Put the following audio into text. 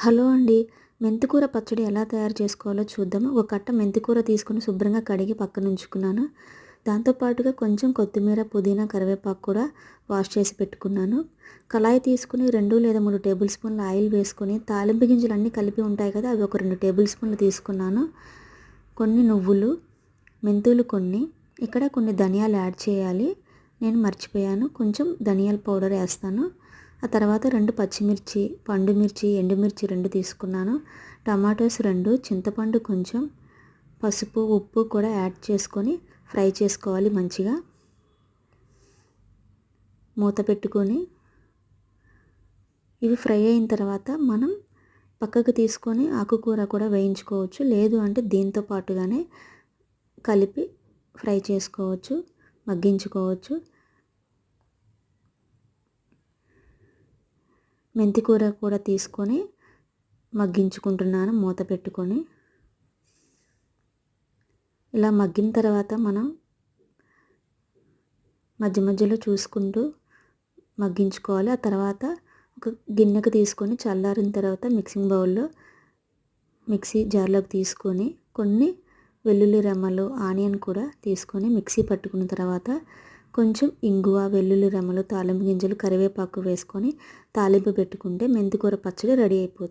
Hello అండి. మెంతికూర పచ్చడి ఎలా తయారు చేసుకోవాలో చూద్దాము. ఒక కట్ట మెంతికూర తీసుకొని శుభ్రంగా కడిగి పక్కన ఉంచుకున్నాను. దాంతో పాటుగా కొంచెం కొత్తిమీర, పుదీనా, కరివేపాకు కూడా వాష్ చేసి పెట్టుకున్నాను. కళాయి తీసుకుని 2 లేదా 3 టేబుల్ స్పూన్ల ఆయిల్ వేసుకొని తాలింపు గింజలు అన్నీ కలిపి ఉంటాయి కదా, అవి ఒక 2 టేబుల్ స్పూన్లు తీసుకున్నాను. కొన్ని నువ్వులు, మెంతులు కొన్ని, ఇక్కడ కొన్ని ధనియాలు యాడ్ చేయాలి. నేను మర్చిపోయాను, కొంచెం ధనియాల పౌడర్ వేస్తాను. ఆ తర్వాత 2 పచ్చిమిర్చి, పండు మిర్చి, ఎండుమిర్చి 2 తీసుకున్నాను. టమాటోస్ 2, చింతపండు కొంచెం, పసుపు, ఉప్పు కూడా యాడ్ చేసుకొని ఫ్రై చేసుకోవాలి మంచిగా. మూత పెట్టుకొని ఇవి ఫ్రై అయిన తర్వాత మనం పక్కకు తీసుకొని ఆకుకూర కూడా వేయించుకోవచ్చు. లేదు అంటే దీంతో పాటుగానే కలిపి ఫ్రై చేసుకోవచ్చు, మగ్గించుకోవచ్చు. మెంతికూర కూడా తీసుకొని మగ్గించుకుంటున్నాను మూత పెట్టుకొని. ఇలా మగ్గిన తర్వాత మనం మధ్య మధ్యలో చూసుకుంటూ మగ్గించుకోవాలి. ఆ తర్వాత ఒక గిన్నెకు తీసుకొని చల్లారిన తర్వాత మిక్సింగ్ బౌల్లో మిక్సీ జార్లోకి తీసుకొని కొన్ని వెల్లుల్లి రెమ్మలు, ఆనియన్ కూడా తీసుకొని మిక్సీ పట్టుకున్న తర్వాత కొంచెం ఇంగువ, వెల్లుల్లి రెమ్మలు, తాలింపు గింజలు, కరివేపాకు వేసుకొని తాలింపు పెట్టుకుంటే మెంతికూర పచ్చడి రెడీ అయిపోతుంది.